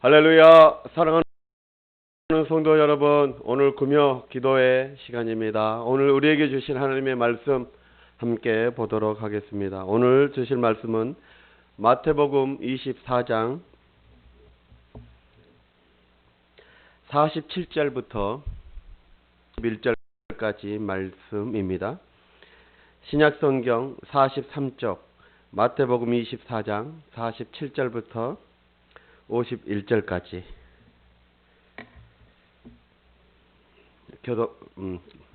할렐루야. 사랑하는 성도 여러분, 오늘 금요 기도의 시간입니다. 오늘 우리에게 주신 하나님의 말씀 함께 보도록 하겠습니다. 오늘 주실 말씀은 마태복음 24장 47절부터 11절까지 말씀입니다. 신약성경 43쪽 마태복음 24장 47절부터 51절까지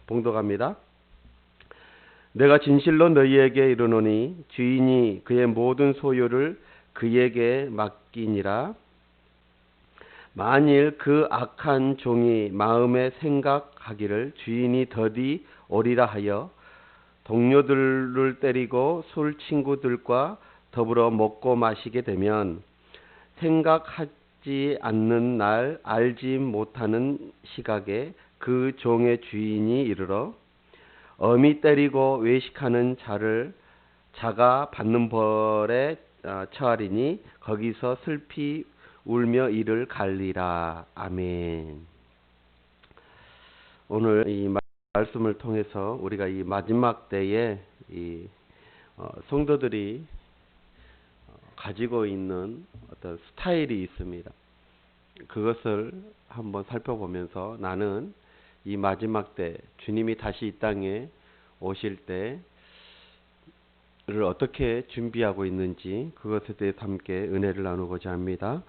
봉독합니다. 내가 진실로 너희에게 이르노니 주인이 그의 모든 소유를 그에게 맡기니라. 만일 그 악한 종이 마음에 생각하기를 주인이 더디 오리라 하여 동료들을 때리고 술 친구들과 더불어 먹고 마시게 되면 생각하지 않는 날 알지 못하는 시각에 그 종의 주인이 이르러 엄히 때리고 외식하는 자가 받는 벌에 처하리니 거기서 슬피 울며 이를 갈리라. 아멘. 오늘 이 말씀을 통해서 우리가 이 마지막 때에 이 성도들이 가지고 있는 어떤 스타일이 있습니다. 그것을 한번 살펴보면서 나는 이 마지막 때 주님이 다시 이 땅에 오실 때를 어떻게 준비하고 있는지 그것에 대해서 함께 은혜를 나누고자 합니다.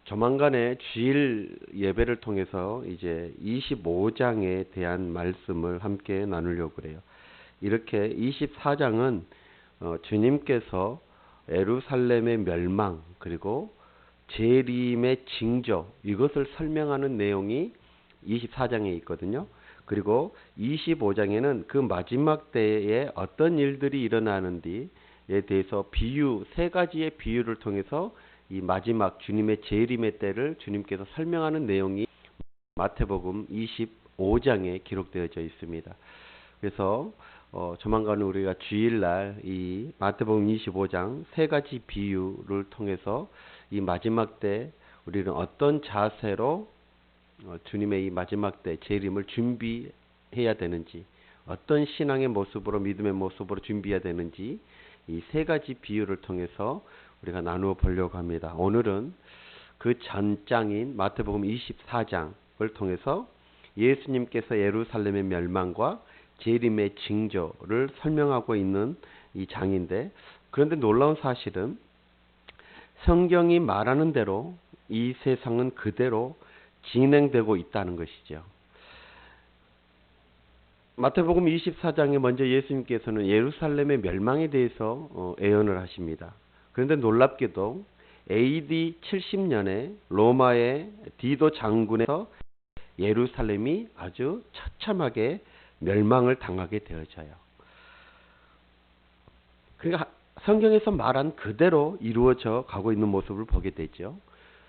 조만간에 주일 예배를 통해서 이제 25장에 대한 말씀을 함께 나누려고 그래요. 이렇게 24장은 주님께서 예루살렘의 멸망 그리고 재림의 징조 이것을 설명하는 내용이 24장에 있거든요. 그리고 25장에는 그 마지막 때에 어떤 일들이 일어나는지에 대해서 비유, 세 가지의 비유를 통해서 이 마지막 주님의 재림의 때를 주님께서 설명하는 내용이 마태복음 25장에 기록되어져 있습니다. 그래서 조만간 우리가 주일날 이 마태복음 25장 세 가지 비유를 통해서 이 마지막 때 우리는 어떤 자세로 주님의 이 마지막 때 재림을 준비해야 되는지, 어떤 신앙의 모습으로 믿음의 모습으로 준비해야 되는지 이 세 가지 비유를 통해서 우리가 나누어 보려고 합니다. 오늘은 그 전장인 마태복음 24장을 통해서 예수님께서 예루살렘의 멸망과 재림의 징조를 설명하고 있는 이 장인데, 그런데 놀라운 사실은 성경이 말하는 대로 이 세상은 그대로 진행되고 있다는 것이죠. 마태복음 24장에 먼저 예수님께서는 예루살렘의 멸망에 대해서 예언을 하십니다. 그런데 놀랍게도 AD 70년에 로마의 디도 장군에서 예루살렘이 아주 처참하게 멸망을 당하게 되어져요. 그러니까 성경에서 말한 그대로 이루어져 가고 있는 모습을 보게 되죠.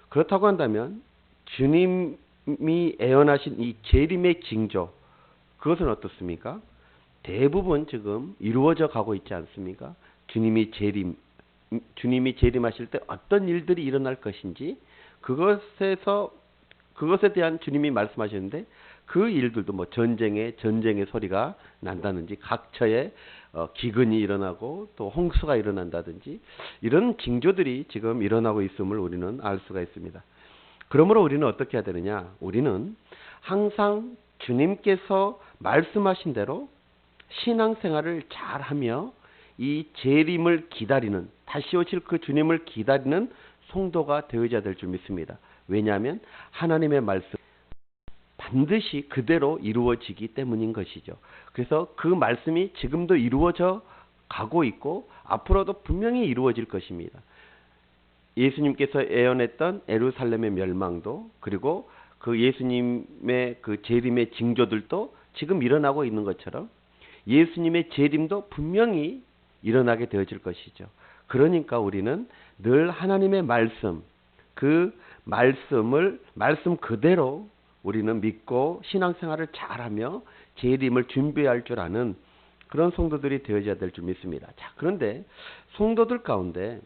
그렇다고 한다면 주님이 예언하신 이 재림의 징조 그것은 어떻습니까? 대부분 지금 이루어져 가고 있지 않습니까? 주님이 재림하실 때 어떤 일들이 일어날 것인지 그것에 대한 주님이 말씀하셨는데 그 일들도 뭐 전쟁의 소리가 난다든지 각처에 기근이 일어나고 또 홍수가 일어난다든지 이런 징조들이 지금 일어나고 있음을 우리는 알 수가 있습니다. 그러므로 우리는 어떻게 해야 되느냐? 우리는 항상 주님께서 말씀하신 대로 신앙생활을 잘하며 이 재림을 기다리는, 다시 오실 그 주님을 기다리는 성도가 되어야 될 줄 믿습니다. 왜냐하면 하나님의 말씀 반드시 그대로 이루어지기 때문인 것이죠. 그래서 그 말씀이 지금도 이루어져 가고 있고 앞으로도 분명히 이루어질 것입니다. 예수님께서 예언했던 예루살렘의 멸망도 그리고 그 예수님의 그 재림의 징조들도 지금 일어나고 있는 것처럼 예수님의 재림도 분명히 일어나게 되어질 것이죠. 그러니까 우리는 늘 하나님의 말씀, 그 말씀 그대로 우리는 믿고 신앙생활을 잘하며 재림을 준비할 줄 아는 그런 성도들이 되어져야 될 줄 믿습니다. 자, 그런데 성도들 가운데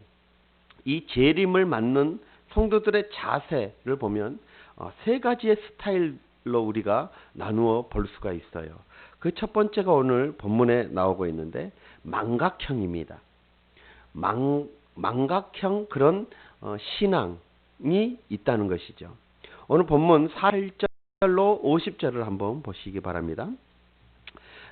이 재림을 맞는 성도들의 자세를 보면 세 가지의 스타일로 우리가 나누어 볼 수가 있어요. 그 첫 번째가 오늘 본문에 나오고 있는데 망각형입니다. 망각형 그런 신앙이 있다는 것이죠. 오늘 본문 48절로 50절을 한번 보시기 바랍니다.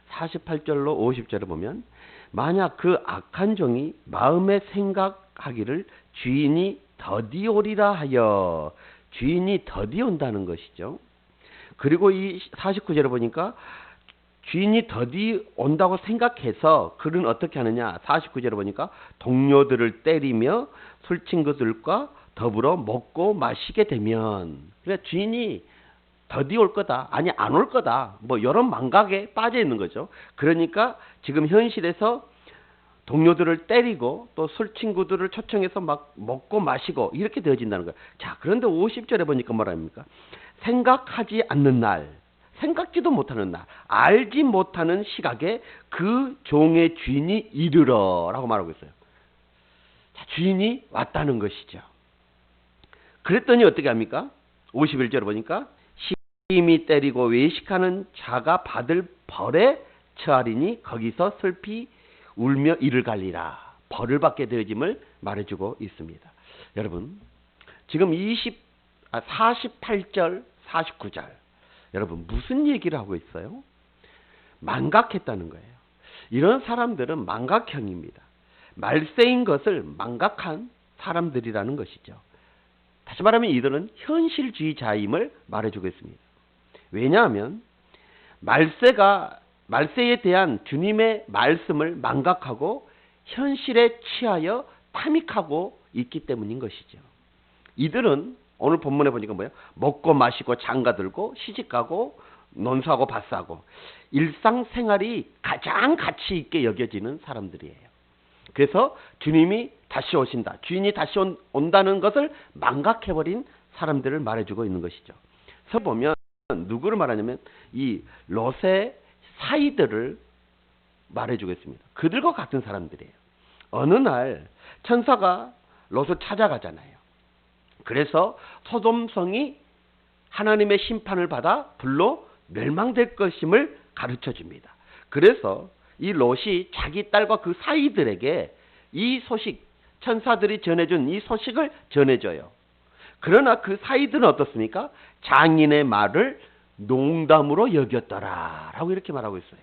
48절로 50절을 보면 만약 그 악한 종이 마음에 생각하기를 주인이 더디오리라 하여, 주인이 더디온다는 것이죠. 그리고 이 49절을 보니까 주인이 더디 온다고 생각해서 그는 어떻게 하느냐. 49절에 보니까 동료들을 때리며 술친구들과 더불어 먹고 마시게 되면, 그러니까 주인이 더디 올 거다, 아니 안 올 거다, 뭐 이런 망각에 빠져 있는 거죠. 그러니까 지금 현실에서 동료들을 때리고 또 술친구들을 초청해서 막 먹고 마시고 이렇게 되어진다는 거예요. 자, 그런데 50절에 보니까 뭐라 합니까? 생각하지 않는 날, 생각지도 못하는 날, 알지 못하는 시각에 그 종의 주인이 이르러 라고 말하고 있어요. 자, 주인이 왔다는 것이죠. 그랬더니 어떻게 합니까? 51절에 보니까 심히 때리고 외식하는 자가 받을 벌에 처하리니 거기서 슬피 울며 이를 갈리라. 벌을 받게 되어짐을 말해주고 있습니다. 여러분, 지금 48절, 49절, 여러분 무슨 얘기를 하고 있어요? 망각했다는 거예요. 이런 사람들은 망각형입니다. 말세인 것을 망각한 사람들이라는 것이죠. 다시 말하면 이들은 현실주의자임을 말해주고 있습니다. 왜냐하면 말세에 대한 주님의 말씀을 망각하고 현실에 취하여 탐닉하고 있기 때문인 것이죠. 이들은 오늘 본문에 보니까 뭐예요? 먹고 마시고 장가들고 시집가고 논사하고 밭사하고 일상생활이 가장 가치 있게 여겨지는 사람들이에요. 그래서 주님이 다시 오신다, 주인이 다시 온다는 것을 망각해버린 사람들을 말해주고 있는 것이죠. 그래서 보면 누구를 말하냐면 이 롯의 사이들을 말해주고 있습니다. 그들과 같은 사람들이에요. 어느 날 천사가 롯을 찾아가잖아요. 그래서 소돔성이 하나님의 심판을 받아 불로 멸망될 것임을 가르쳐 줍니다. 그래서 이 롯이 자기 딸과 그 사이들에게 이 소식, 천사들이 전해준 이 소식을 전해줘요. 그러나 그 사이들은 어떻습니까? 장인의 말을 농담으로 여겼더라 라고 이렇게 말하고 있어요.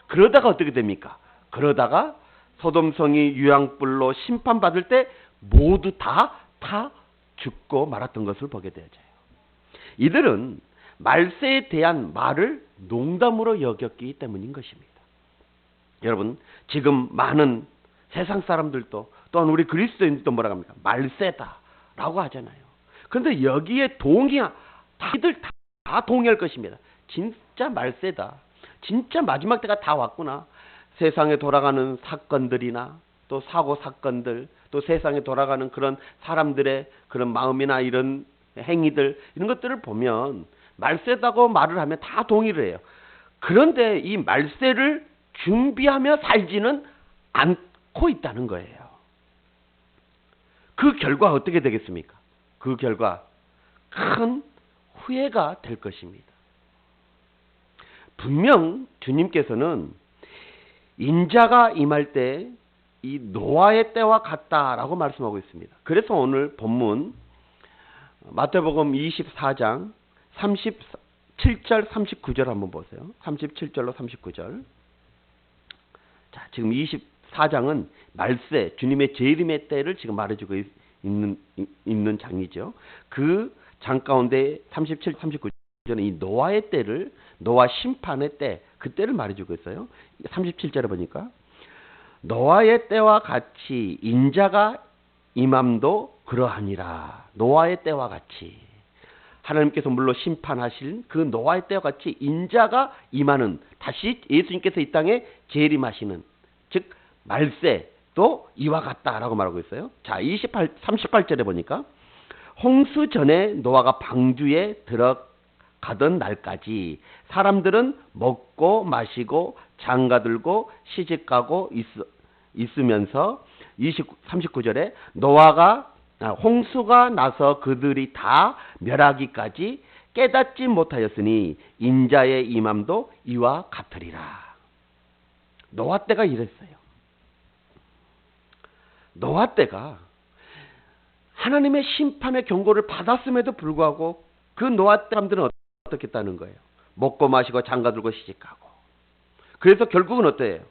그러다가 어떻게 됩니까? 그러다가 소돔성이 유황불로 심판받을 때 모두 다 죽고 말았던 것을 보게 되어져요. 이들은 말세에 대한 말을 농담으로 여겼기 때문인 것입니다. 여러분, 지금 많은 세상 사람들도 또한 우리 그리스도인들도 뭐라고 합니까? 말세다 라고 하잖아요. 그런데 여기에 이들 다 동의할 것입니다. 진짜 말세다, 진짜 마지막 때가 다 왔구나. 세상에 돌아가는 사건들이나 또 사고 사건들, 또 세상에 돌아가는 그런 사람들의 그런 마음이나 이런 행위들, 이런 것들을 보면 말세다고 말을 하면 다 동의를 해요. 그런데 이 말세를 준비하며 살지는 않고 있다는 거예요. 그 결과 어떻게 되겠습니까? 그 결과 큰 후회가 될 것입니다. 분명 주님께서는 인자가 임할 때 이 노아의 때와 같다라고 말씀하고 있습니다. 그래서 오늘 본문 마태복음 24장 37절 39절 한번 보세요. 37절로 39절. 자, 지금 24장은 말세, 주님의 재림의 때를 지금 말해주고 있는 장이죠. 그 장 가운데 37, 39절은 이 노아의 때를, 노아 심판의 때, 그 때를 말해주고 있어요. 37절에 보니까 노아의 때와 같이 인자가 임함도 그러하니라. 노아의 때와 같이 하나님께서 물로 심판하실 그 노아의 때와 같이 인자가 임하는, 다시 예수님께서 이 땅에 재림하시는, 즉 말세도 이와 같다라고 말하고 있어요. 자, 38절에 보니까 홍수 전에 노아가 방주에 들어가던 날까지 사람들은 먹고 마시고 장가들고 시집가고 있으면서 39절에 노아가 홍수가 나서 그들이 다 멸하기까지 깨닫지 못하였으니 인자의 임함도 이와 같으리라. 노아 때가 이랬어요. 노아 때가 하나님의 심판의 경고를 받았음에도 불구하고 그 노아 때 사람들은 어떻게 했다는 거예요? 먹고 마시고 장가들고 시집가고. 그래서 결국은 어때요?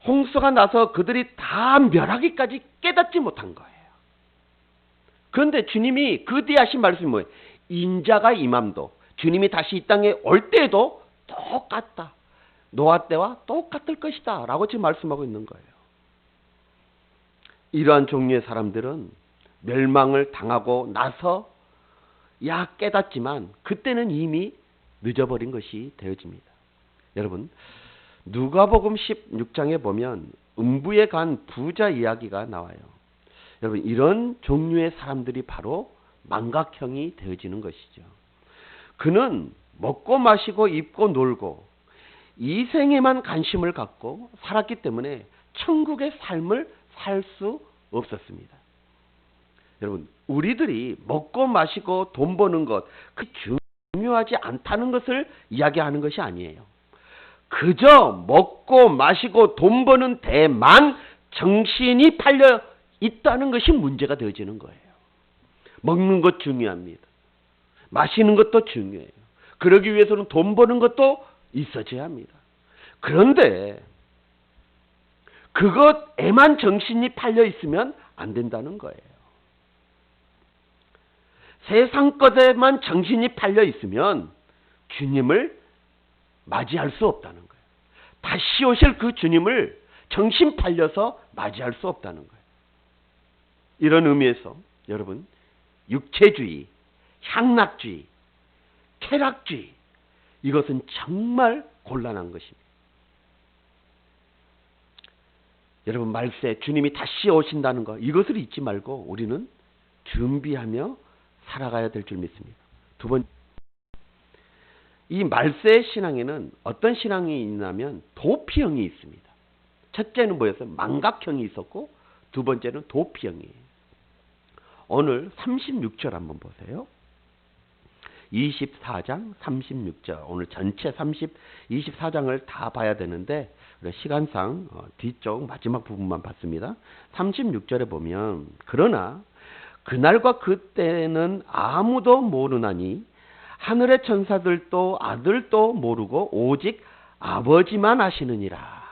홍수가 나서 그들이 다 멸하기까지 깨닫지 못한 거예요. 그런데 주님이 그 뒤에 하신 말씀이 뭐예요? 인자가 임함도, 주님이 다시 이 땅에 올 때에도 똑같다. 노아 때와 똑같을 것이다 라고 지금 말씀하고 있는 거예요. 이러한 종류의 사람들은 멸망을 당하고 나서 깨닫지만 그때는 이미 늦어버린 것이 되어집니다. 여러분, 누가복음 16장에 보면 음부에 간 부자 이야기가 나와요. 여러분, 이런 종류의 사람들이 바로 망각형이 되어지는 것이죠. 그는 먹고 마시고 입고 놀고 이 생에만 관심을 갖고 살았기 때문에 천국의 삶을 살 수 없었습니다. 여러분, 우리들이 먹고 마시고 돈 버는 것, 그 중요하지 않다는 것을 이야기하는 것이 아니에요. 그저 먹고 마시고 돈 버는 데만 정신이 팔려 있다는 것이 문제가 되어지는 거예요. 먹는 것 중요합니다. 마시는 것도 중요해요. 그러기 위해서는 돈 버는 것도 있어져야 합니다. 그런데 그것에만 정신이 팔려 있으면 안 된다는 거예요. 세상 것에만 정신이 팔려 있으면 주님을 맞이할 수 없다는 거예요. 다시 오실 그 주님을 정신 팔려서 맞이할 수 없다는 거예요. 이런 의미에서 여러분, 육체주의, 향락주의, 쾌락주의, 이것은 정말 곤란한 것입니다. 여러분, 말세 주님이 다시 오신다는 것, 이것을 잊지 말고 우리는 준비하며 살아가야 될 줄 믿습니다. 두 번째, 이 말세 신앙에는 어떤 신앙이 있냐면 도피형이 있습니다. 첫째는 뭐였어요? 망각형이 있었고, 두 번째는 도피형이에요. 오늘 36절 한번 보세요. 24장 36절. 오늘 전체 24장을 다 봐야 되는데 시간상 뒤쪽 마지막 부분만 봤습니다. 36절에 보면 그러나 그날과 그때는 아무도 모르나니 하늘의 천사들도 아들도 모르고 오직 아버지만 아시느니라.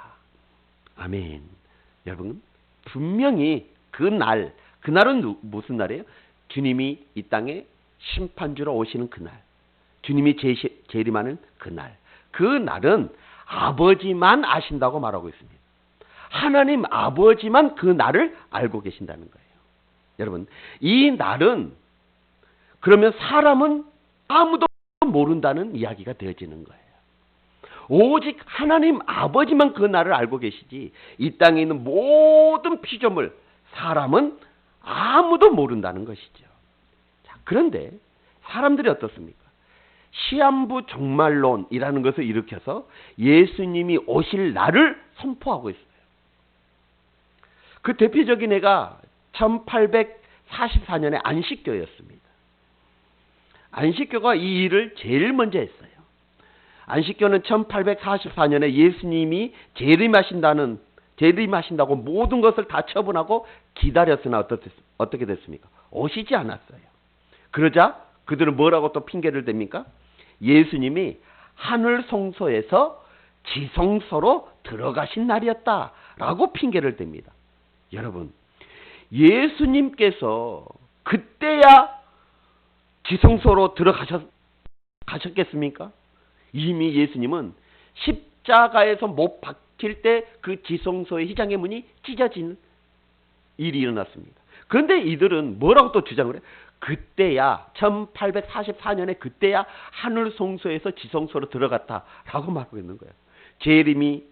아멘. 여러분, 분명히 그날은 무슨 날이에요? 주님이 이 땅에 심판주로 오시는 그날, 주님이 재림하는 그날, 그 날은 아버지만 아신다고 말하고 있습니다. 하나님 아버지만 그 날을 알고 계신다는 거예요. 여러분, 이 날은 그러면 사람은 아무도 모른다는 이야기가 되어지는 거예요. 오직 하나님 아버지만 그 날을 알고 계시지, 이 땅에 있는 모든 피조물, 사람은 아무도 모른다는 것이죠. 자, 그런데 사람들이 어떻습니까? 시한부 종말론이라는 것을 일으켜서 예수님이 오실 날을 선포하고 있어요. 그 대표적인 해가 1844년에 안식교였습니다. 안식교가 이 일을 제일 먼저 했어요. 안식교는 1844년에 예수님이 재림하신다고 모든 것을 다 처분하고 기다렸으나 어떻게 됐습니까? 오시지 않았어요. 그러자 그들은 뭐라고 또 핑계를 댑니까? 예수님이 하늘 성소에서 지성소로 들어가신 날이었다라고 핑계를 댑니다. 여러분, 예수님께서 그때야 지성소로 들어가셨겠습니까? 이미 예수님은 십자가에서 못 박힐 때 그 지성소의 휘장의 문이 찢어진 일이 일어났습니다. 그런데 이들은 뭐라고 또 주장을 해요? 그때야 1844년에 그때야 하늘 성소에서 지성소로 들어갔다라고 말하고 있는 거예요. 재림이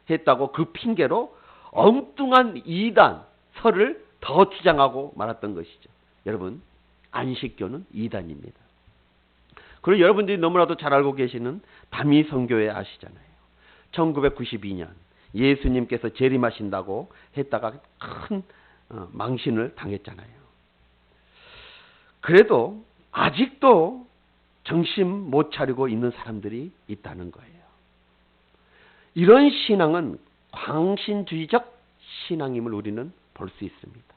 했다고 그 핑계로 엉뚱한 이단설을 더 주장하고 말았던 것이죠. 여러분, 안식교는 이단입니다. 그리고 여러분들이 너무나도 잘 알고 계시는 다미선교회 아시잖아요. 1992년 예수님께서 재림하신다고 했다가 큰 망신을 당했잖아요. 그래도 아직도 정신 못 차리고 있는 사람들이 있다는 거예요. 이런 신앙은 광신주의적 신앙임을 우리는 볼 수 있습니다.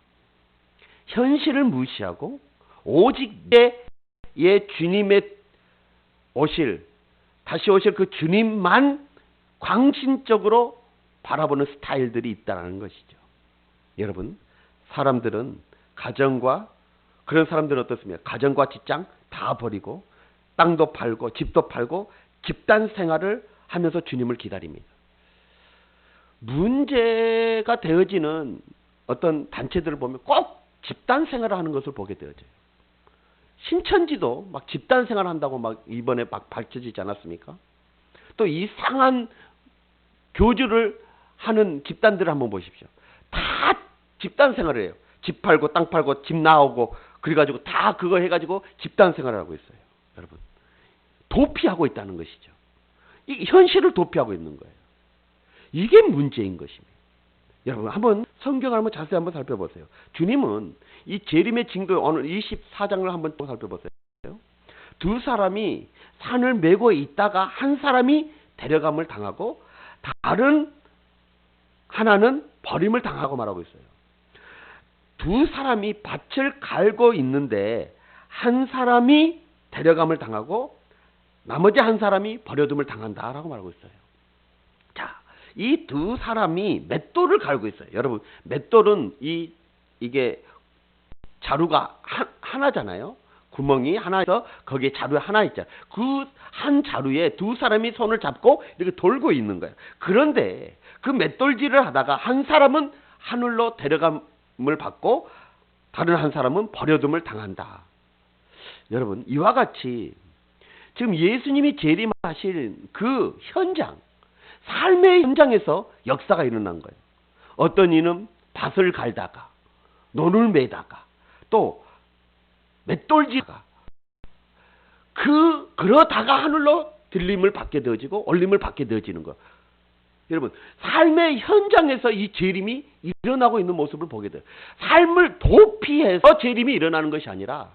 현실을 무시하고 오직 내 주님의 다시 오실 그 주님만 광신적으로 바라보는 스타일들이 있다는 것이죠. 여러분, 사람들은 그런 사람들은 어떻습니까? 가정과 직장 다 버리고 땅도 팔고 집도 팔고 집단 생활을 하면서 주님을 기다립니다. 문제가 되어지는 어떤 단체들을 보면 꼭 집단 생활을 하는 것을 보게 되어져요. 신천지도 막 집단 생활을 한다고 막 이번에 막 밝혀지지 않았습니까? 또 이상한 교주를 하는 집단들을 한번 보십시오. 다 집단 생활을 해요. 집 팔고 땅 팔고 집 나오고 그래가지고 다 그거 해가지고 집단 생활을 하고 있어요. 여러분, 도피하고 있다는 것이죠. 이 현실을 도피하고 있는 거예요. 이게 문제인 것입니다. 여러분, 한번 성경을 한번 자세히 한번 살펴보세요. 주님은 이 재림의 징조 오늘 24장을 한번 또 살펴보세요. 두 사람이 산을 메고 있다가 한 사람이 데려감을 당하고 다른 하나는 버림을 당하고 말하고 있어요. 두 사람이 밭을 갈고 있는데 한 사람이 데려감을 당하고 나머지 한 사람이 버려둠을 당한다라고 말하고 있어요. 자, 이 두 사람이 맷돌을 갈고 있어요. 여러분, 맷돌은 이게 자루가 하나잖아요. 구멍이 하나에서 거기에 자루 하나 있잖아요. 그 한 자루에 두 사람이 손을 잡고 이렇게 돌고 있는 거예요. 그런데 그 맷돌질을 하다가 한 사람은 하늘로 데려감을 받고 다른 한 사람은 버려둠을 당한다. 여러분, 이와 같이 지금 예수님이 재림하실 그 현장, 삶의 현장에서 역사가 일어난 거예요. 어떤 이는 밭을 갈다가 논을 매다가 또 맷돌질하다가 그러다가 하늘로 들림을 받게 되어지고 올림을 받게 되어지는 거. 여러분, 삶의 현장에서 이 재림이 일어나고 있는 모습을 보게 돼요. 삶을 도피해서 재림이 일어나는 것이 아니라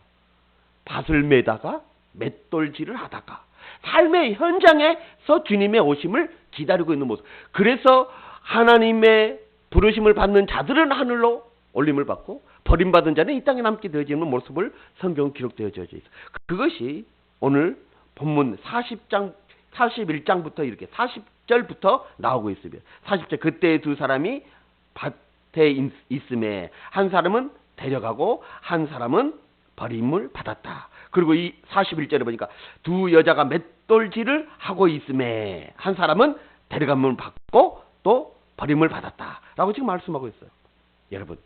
밭을 매다가 맷돌질을 하다가 삶의 현장에서 주님의 오심을 기다리고 있는 모습. 그래서 하나님의 부르심을 받는 자들은 하늘로 올림을 받고 버림받은 자는 이 땅에 남게 되어지는 모습을 성경 기록되어져 있어요. 그것이 오늘 본문 41장부터 이렇게 40절부터 나오고 있습니다. 40절, 그때 두 사람이 밭에 있음에 한 사람은 데려가고 한 사람은 버림을 받았다. 그리고 이 41절에 보니까 두 여자가 맷돌질을 하고 있음에 한 사람은 데려감을 받고 또 버림을 받았다. 라고 지금 말씀하고 있어요. 여러분,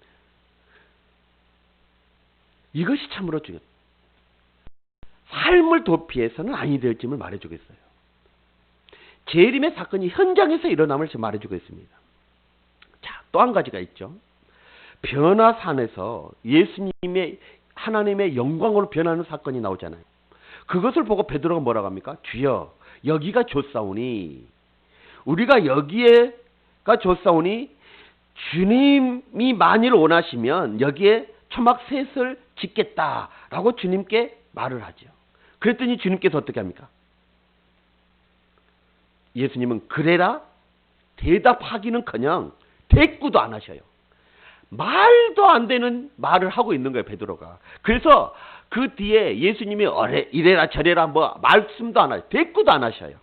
이것이 참으로 중요해요. 삶을 도피해서는 아니 되어짐을 말해주고 있어요. 재림의 사건이 현장에서 일어남을 말해주고 있습니다. 자, 또 한 가지가 있죠. 변화산에서 예수님의 하나님의 영광으로 변하는 사건이 나오잖아요. 그것을 보고 베드로가 뭐라고 합니까? 주여, 여기가 좋사오니, 우리가 여기에가 좋사오니 주님이 만일 원하시면 여기에 초막셋을 짓겠다라고 주님께 말을 하죠. 그랬더니 주님께서 어떻게 합니까? 예수님은 그래라 대답하기는커녕 대꾸도 안 하셔요. 말도 안 되는 말을 하고 있는 거예요, 베드로가. 그래서 그 뒤에 예수님이 이래라 저래라 뭐 말씀도 안 하셔요. 대꾸도 안 하셔요.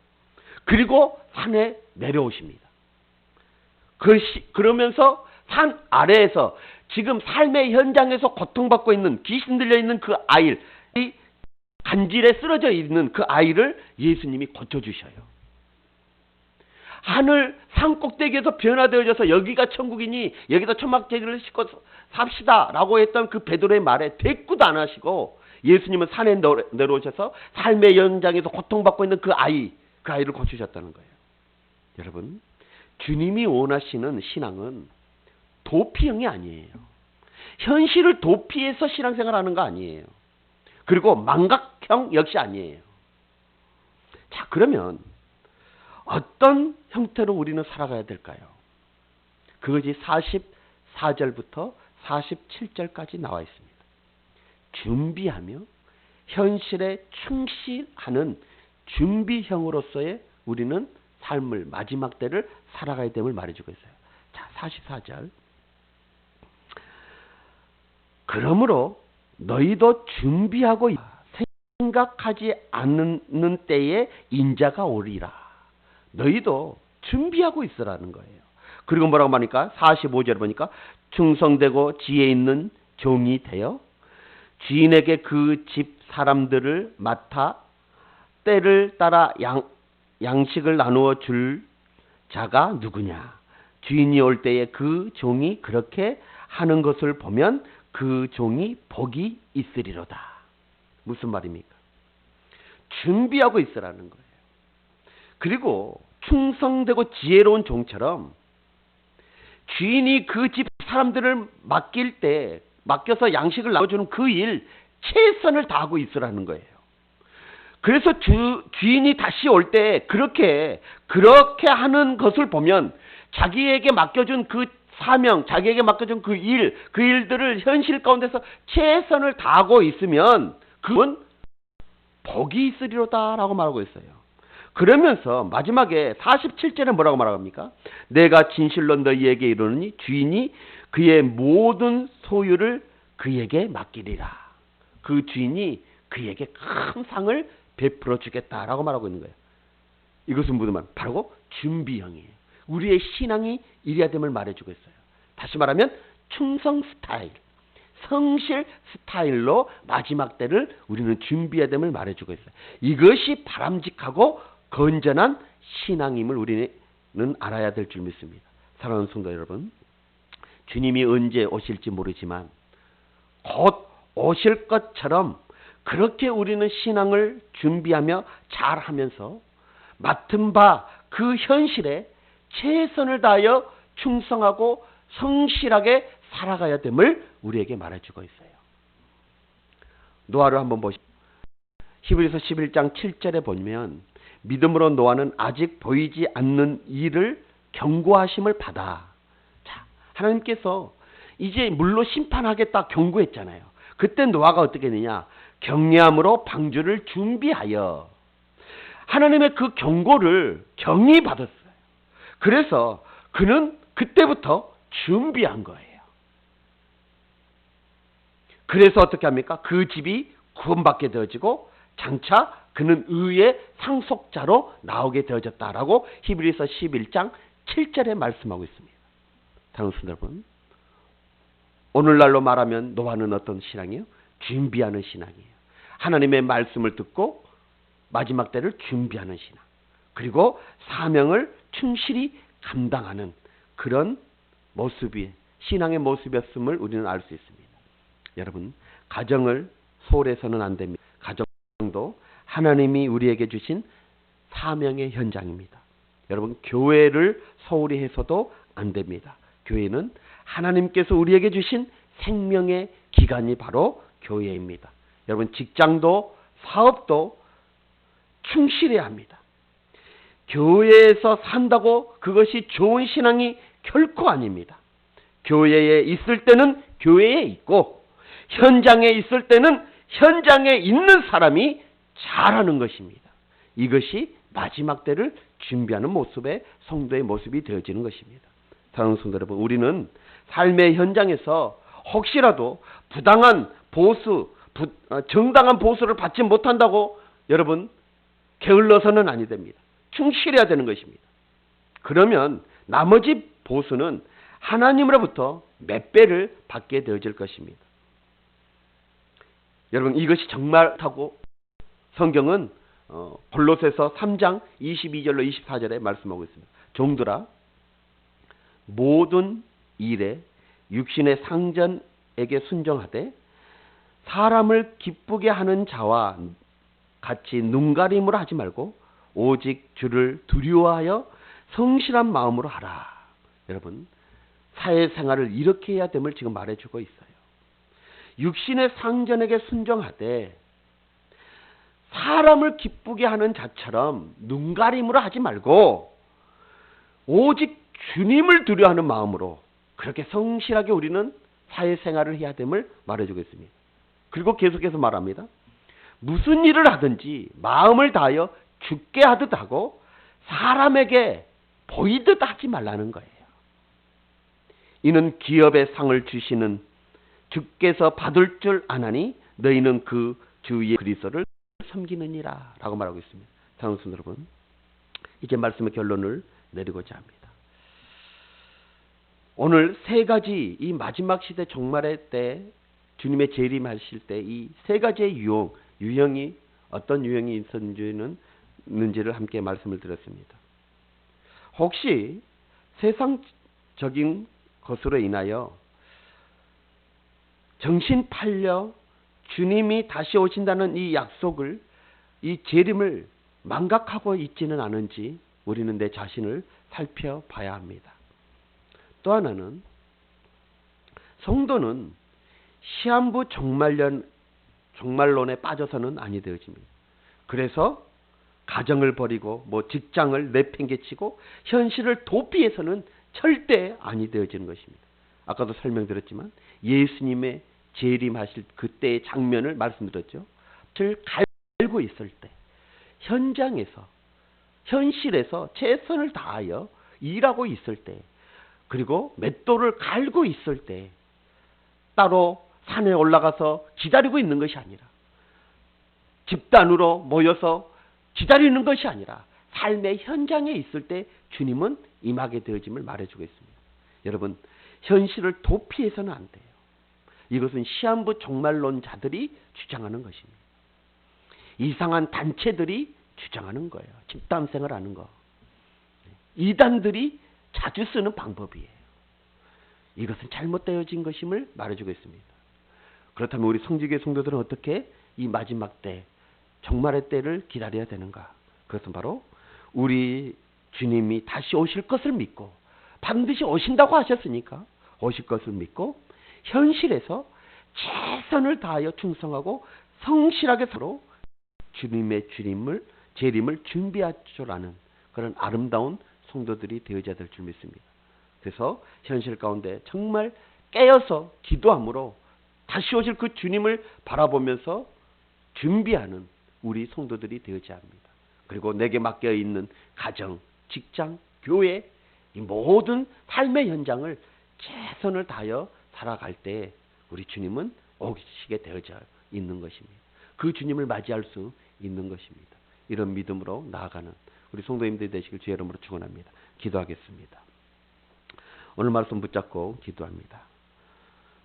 그리고 산에 내려오십니다. 그러면서 산 아래에서 지금 삶의 현장에서 고통받고 있는 귀신 들려있는 그 아이, 간질에 쓰러져 있는 그 아이를 예수님이 고쳐주셔요. 하늘 산 꼭대기에서 변화되어져서 여기가 천국이니 여기다 초막제기를 싣고 삽시다 라고 했던 그 베드로의 말에 대꾸도 안 하시고 예수님은 산에 내려오셔서 삶의 현장에서 고통받고 있는 그 아이를 고치셨다는 거예요. 여러분, 주님이 원하시는 신앙은 도피형이 아니에요. 현실을 도피해서 신앙생활하는 거 아니에요. 그리고 망각형 역시 아니에요. 자, 그러면 어떤 형태로 우리는 살아가야 될까요? 그것이 44절부터 47절까지 나와 있습니다. 준비하며 현실에 충실하는 준비형으로서의 우리는 삶을, 마지막 때를 살아가야 됨을 말해주고 있어요. 자, 44절. 그러므로 너희도 준비하고 생각하지 않는 때에 인자가 오리라. 너희도 준비하고 있으라는 거예요. 그리고 뭐라고 하니까 45절에 보니까 충성되고 지혜 있는 종이 되어 주인에게 그 집 사람들을 맡아 때를 따라 양식을 나누어 줄 자가 누구냐. 주인이 올 때에 그 종이 그렇게 하는 것을 보면 그 종이 복이 있으리로다. 무슨 말입니까? 준비하고 있으라는 거예요. 그리고 충성되고 지혜로운 종처럼 주인이 그 집 사람들을 맡겨서 양식을 나눠주는 그 일 최선을 다하고 있으라는 거예요. 그래서 주인이 다시 올 때 그렇게 하는 것을 보면 자기에게 맡겨준 그 사명, 자기에게 맡겨준 그 일들을 현실 가운데서 최선을 다하고 있으면 그건 복이 있으리로다라고 말하고 있어요. 그러면서 마지막에 47절에 뭐라고 말합니까? 내가 진실로 너희에게 이르노니 주인이 그의 모든 소유를 그에게 맡기리라. 그 주인이 그에게 큰 상을 베풀어 주겠다라고 말하고 있는 거예요. 이것은 무슨 말? 바로 준비형이에요. 우리의 신앙이 이래야 됨을 말해주고 있어요. 다시 말하면 충성 스타일, 성실 스타일로 마지막 때를 우리는 준비해야 됨을 말해주고 있어요. 이것이 바람직하고 건전한 신앙임을 우리는 알아야 될 줄 믿습니다. 사랑하는 성도 여러분, 주님이 언제 오실지 모르지만 곧 오실 것처럼 그렇게 우리는 신앙을 준비하며 잘하면서 맡은 바 그 현실에 최선을 다하여 충성하고 성실하게 살아가야 됨을 우리에게 말해주고 있어요. 노아를 한번 보시죠. 히브리서 11장 7절에 보면 믿음으로 노아는 아직 보이지 않는 일을 경고하심을 받아. 자, 하나님께서 이제 물로 심판하겠다 경고했잖아요. 그때 노아가 어떻게 했느냐? 경외함으로 방주를 준비하여 하나님의 그 경고를 경히 받았어요. 그래서 그는 그때부터 준비한 거예요. 그래서 어떻게 합니까? 그 집이 구원받게 되어지고 장차 그는 의의 상속자로 나오게 되어졌다라고 히브리서 11장 7절에 말씀하고 있습니다. 사랑하는 여러분, 오늘날로 말하면 노아는 어떤 신앙이에요? 준비하는 신앙이에요. 하나님의 말씀을 듣고 마지막 때를 준비하는 신앙. 그리고 사명을 충실히 감당하는 그런 모습이 신앙의 모습이었음을 우리는 알 수 있습니다. 여러분, 가정을 소홀해서는 안 됩니다. 가정도 하나님이 우리에게 주신 사명의 현장입니다. 여러분, 교회를 소홀히 해서도 안 됩니다. 교회는 하나님께서 우리에게 주신 생명의 기관이 바로 교회입니다. 여러분, 직장도 사업도 충실해야 합니다. 교회에서 산다고 그것이 좋은 신앙이 결코 아닙니다. 교회에 있을 때는 교회에 있고 현장에 있을 때는 현장에 있는 사람이 잘하는 것입니다. 이것이 마지막 때를 준비하는 모습의 성도의 모습이 되어지는 것입니다. 사랑하는 성도 여러분, 우리는 삶의 현장에서 혹시라도 정당한 보수를 받지 못한다고 여러분 게을러서는 아니 됩니다. 충실해야 되는 것입니다. 그러면 나머지 보수는 하나님으로부터 몇 배를 받게 되어질 것입니다. 여러분, 이것이 정말 하고 성경은 골로새서 3장 22절로 24절에 말씀하고 있습니다. 종들아, 모든 일에 육신의 상전에게 순종하되 사람을 기쁘게 하는 자와 같이 눈가림으로 하지 말고 오직 주를 두려워하여 성실한 마음으로 하라. 여러분, 사회생활을 이렇게 해야 됨을 지금 말해주고 있어요. 육신의 상전에게 순종하되 사람을 기쁘게 하는 자처럼 눈가림으로 하지 말고 오직 주님을 두려워하는 마음으로 그렇게 성실하게 우리는 사회생활을 해야 됨을 말해주고 있습니다. 그리고 계속해서 말합니다. 무슨 일을 하든지 마음을 다하여 주께 하듯 하고 사람에게 보이듯 하지 말라는 거예요. 이는 기업의 상을 주시는 주께서 받을 줄 아나니 너희는 그 주 예수 그리스도를 섬기느니라 라고 말하고 있습니다. 사랑하는 여러분, 이제 말씀의 결론을 내리고자 합니다. 오늘 세 가지 이 마지막 시대 종말의 때 주님의 재림하실 때 이 세 가지의 유형이 어떤 유형이 있는지를 함께 말씀을 드렸습니다. 혹시 세상적인 것으로 인하여 정신 팔려 주님이 다시 오신다는 이 약속을, 이 재림을 망각하고 있지는 않은지 우리는 내 자신을 살펴봐야 합니다. 또 하나는 성도는 시한부 종말론에 빠져서는 아니 되어집니다. 그래서 가정을 버리고 직장을 내팽개치고 현실을 도피해서는 절대 아니 되어지는 것입니다. 아까도 설명드렸지만 예수님의 재림하실 그때의 장면을 말씀드렸죠. 를 갈고 있을 때 현장에서 현실에서 최선을 다하여 일하고 있을 때 그리고 맷돌을 갈고 있을 때 따로 산에 올라가서 기다리고 있는 것이 아니라 집단으로 모여서 기다리는 것이 아니라 삶의 현장에 있을 때 주님은 임하게 되어짐을 말해주고 있습니다. 여러분, 현실을 도피해서는 안 돼요. 이것은 시한부 종말론자들이 주장하는 것입니다. 이상한 단체들이 주장하는 거예요. 집단생활 하는 거. 이단들이 자주 쓰는 방법이에요. 이것은 잘못되어진 것임을 말해주고 있습니다. 그렇다면 우리 성지교회 성도들은 어떻게 이 마지막 때, 종말의 때를 기다려야 되는가? 그것은 바로 우리 주님이 다시 오실 것을 믿고 반드시 오신다고 하셨으니까 오실 것을 믿고 현실에서 최선을 다하여 충성하고 성실하게 서로 주님의 재림을 준비하라는 그런 아름다운 성도들이 되어야 될 줄 믿습니다. 그래서 현실 가운데 정말 깨어서 기도함으로 다시 오실 그 주님을 바라보면서 준비하는 우리 성도들이 되어야 합니다. 그리고 내게 맡겨 있는 가정, 직장, 교회 이 모든 삶의 현장을 최선을 다하여 살아갈 때 우리 주님은 오시게 되어져 있는 것입니다. 그 주님을 맞이할 수 있는 것입니다. 이런 믿음으로 나아가는 우리 성도님들이 되시길 주의 이름으로 축원합니다. 기도하겠습니다. 오늘 말씀 붙잡고 기도합니다.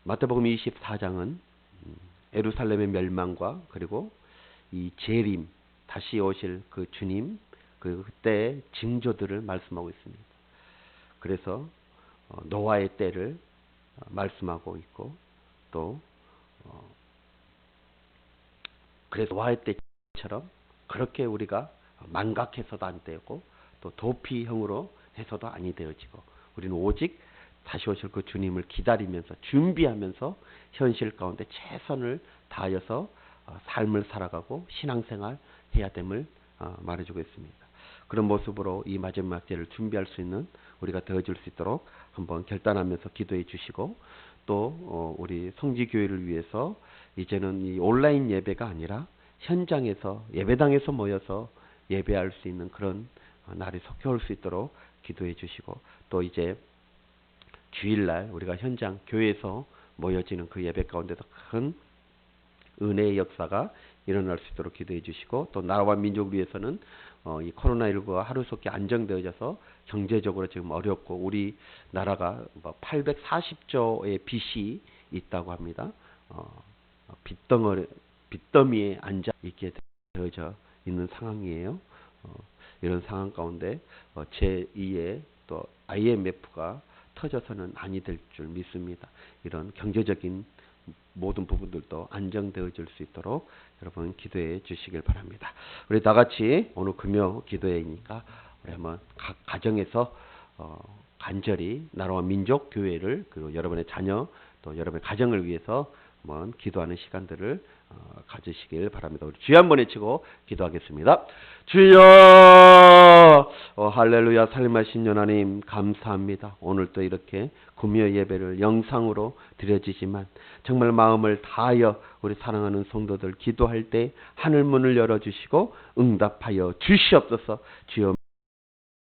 마태복음 24장은 예루살렘의 멸망과 그리고 이 재림, 다시 오실 그 주님, 그때의 징조들을 말씀하고 있습니다. 그래서 노아의 때를 말씀하고 있고 또 그래서 노아의 때처럼 그렇게 우리가 망각해서도 안 되고 또 도피형으로 해서도 아니 되어지고 우리는 오직 다시 오실 그 주님을 기다리면서 준비하면서 현실 가운데 최선을 다하여서 삶을 살아가고 신앙생활 해야 됨을 말해주고 있습니다. 그런 모습으로 이 마지막 때를 준비할 수 있는 우리가 되어질 수 있도록 한번 결단하면서 기도해 주시고 또 우리 성지교회를 위해서 이제는 이 온라인 예배가 아니라 현장에서 예배당에서 모여서 예배할 수 있는 그런 날이 속히 올 수 있도록 기도해 주시고 또 이제 주일날 우리가 현장 교회에서 모여지는 그 예배 가운데도 큰 은혜의 역사가 일어날 수 있도록 기도해 주시고 또 나라와 민족을 위해서는 이 코로나19가 하루속히 안정되어져서 경제적으로 지금 어렵고 우리 나라가 840조의 빚이 있다고 합니다. 빚더미에 앉아 있게 되어져 있는 상황이에요. 이런 상황 가운데 제2의 또 IMF가 터져서는 아니 될 줄 믿습니다. 이런 경제적인 모든 부분들도 안정되어질 수 있도록 여러분 기도해 주시길 바랍니다. 우리 다 같이 오늘 금요 기도회이니까 우리 한번 각 가정에서 간절히 나라와 민족 교회를 그리고 여러분의 자녀 또 여러분의 가정을 위해서 한번 기도하는 시간들을 가지시길 바랍니다. 우리 주여 한번 외치고 기도하겠습니다. 주여 할렐루야. 살림하신 하나님 감사합니다. 오늘 또 이렇게 금요 예배를 영상으로 드려지지만 정말 마음을 다하여 우리 사랑하는 성도들 기도할 때 하늘 문을 열어주시고 응답하여 주시옵소서. 주여